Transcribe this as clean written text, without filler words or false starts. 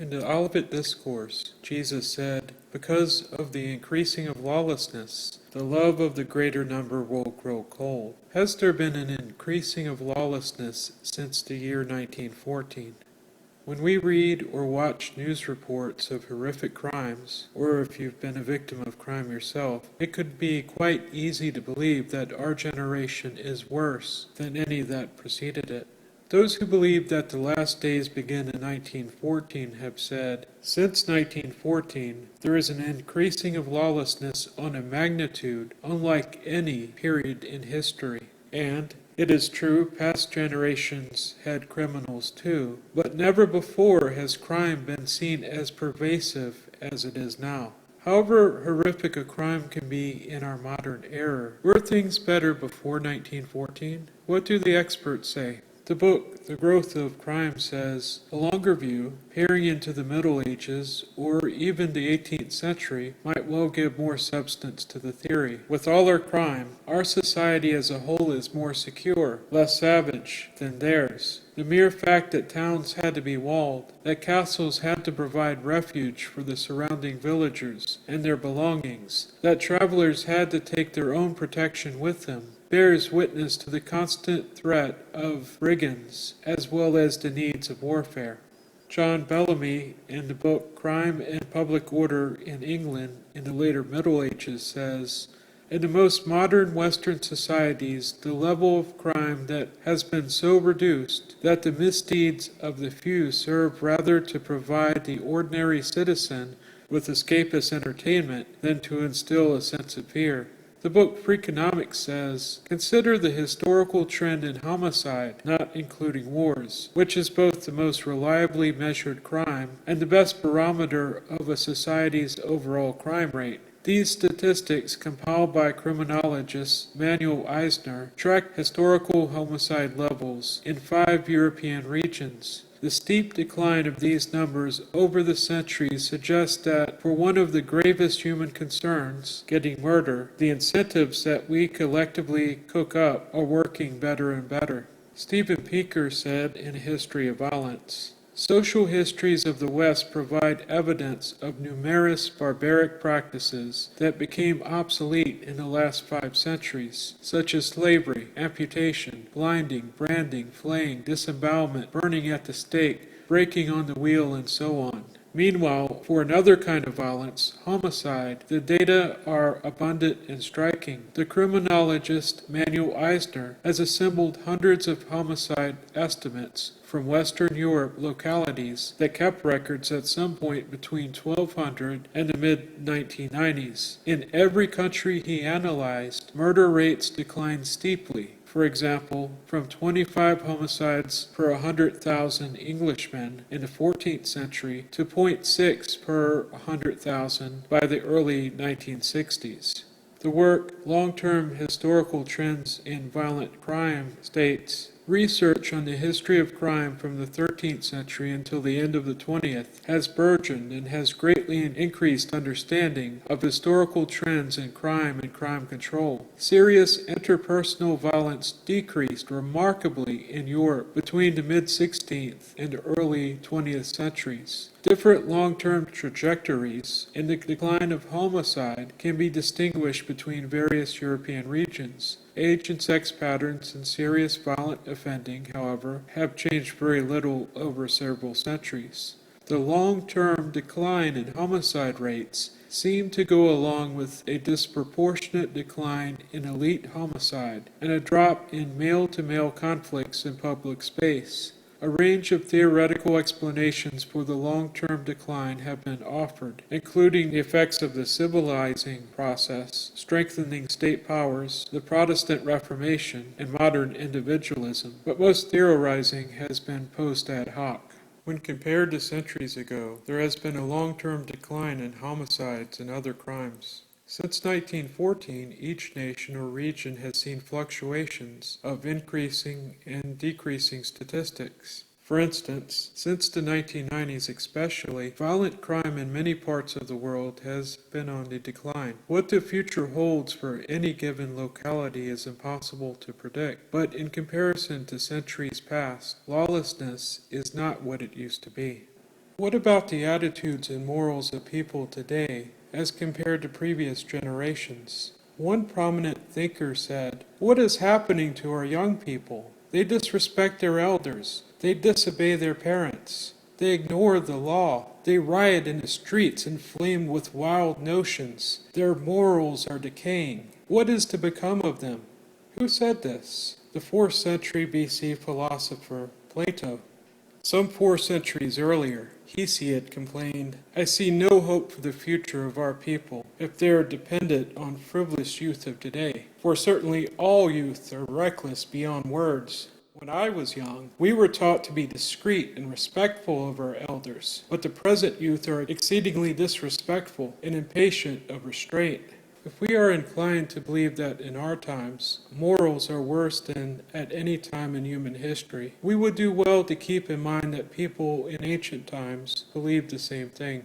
In the Olivet Discourse, Jesus said, "Because of the increasing of lawlessness, the love of the greater number will grow cold." Has there been an increasing of lawlessness since the year 1914? When we read or watch news reports of horrific crimes, or if you've been a victim of crime yourself, it could be quite easy to believe that our generation is worse than any that preceded it. Those who believe that the last days begin in 1914 have said, since 1914, there is an increasing of lawlessness on a magnitude unlike any period in history. And it is true, past generations had criminals too, but never before has crime been seen as pervasive as it is now. However horrific a crime can be in our modern era, were things better before 1914? What do the experts say? The book, The Growth of Crime, says, a longer view, peering into the Middle Ages, or even the 18th century, might well give more substance to the theory. With all our crime, our society as a whole is more secure, less savage than theirs. The mere fact that towns had to be walled, that castles had to provide refuge for the surrounding villagers and their belongings, that travelers had to take their own protection with them, bears witness to the constant threat of brigands as well as the needs of warfare. John Bellamy, in the book Crime and Public Order in England in the later Middle Ages, says, in the most modern Western societies, the level of crime that has been so reduced that the misdeeds of the few serve rather to provide the ordinary citizen with escapist entertainment than to instill a sense of fear. The book Freakonomics says, consider the historical trend in homicide, not including wars, which is both the most reliably measured crime and the best barometer of a society's overall crime rate. These statistics, compiled by criminologist Manuel Eisner, track historical homicide levels in 5 European regions. The steep decline of these numbers over the centuries suggests that for one of the gravest human concerns, getting murder, the incentives that we collectively cook up are working better and better. Stephen Pinker said in A History of Violence, social histories of the West provide evidence of numerous barbaric practices that became obsolete in the last 5 centuries, such as slavery, amputation, blinding, branding, flaying, disembowelment, burning at the stake, breaking on the wheel, and so on. Meanwhile, for another kind of violence, homicide, the data are abundant and striking. The criminologist Manuel Eisner has assembled hundreds of homicide estimates from Western Europe localities that kept records at some point between 1200 and the mid-1990s. In every country he analyzed, murder rates declined steeply. For example, from 25 homicides per 100,000 Englishmen in the 14th century to 0.6 per 100,000 by the early 1960s. The work, Long-Term Historical Trends in Violent Crime, states, research on the history of crime from the 13th century until the end of the 20th has burgeoned and has greatly increased understanding of historical trends in crime and crime control. Serious interpersonal violence decreased remarkably in Europe between the mid-16th and early 20th centuries. Different long-term trajectories in the decline of homicide can be distinguished between various European regions. Age and sex patterns in serious violent offending, however, have changed very little over several centuries. The long-term decline in homicide rates seem to go along with a disproportionate decline in elite homicide and a drop in male-to-male conflicts in public space. A range of theoretical explanations for the long-term decline have been offered, including the effects of the civilizing process, strengthening state powers, the Protestant Reformation, and modern individualism, but most theorizing has been post ad hoc. When compared to centuries ago, there has been a long-term decline in homicides and other crimes. Since 1914, each nation or region has seen fluctuations of increasing and decreasing statistics. For instance, since the 1990s especially, violent crime in many parts of the world has been on the decline. What the future holds for any given locality is impossible to predict, but in comparison to centuries past, lawlessness is not what it used to be. What about the attitudes and morals of people today as compared to previous generations? One prominent thinker said, "What is happening to our young people? They disrespect their elders. They disobey their parents. They ignore the law. They riot in the streets inflamed with wild notions. Their morals are decaying. What is to become of them?" Who said this? The 4th century BC philosopher Plato. Some 4 centuries earlier, Hesiod complained, "I see no hope for the future of our people if they are dependent on frivolous youth of today. For certainly all youth are reckless beyond words. When I was young, we were taught to be discreet and respectful of our elders, but the present youth are exceedingly disrespectful and impatient of restraint." If we are inclined to believe that in our times morals are worse than at any time in human history, we would do well to keep in mind that people in ancient times believed the same thing.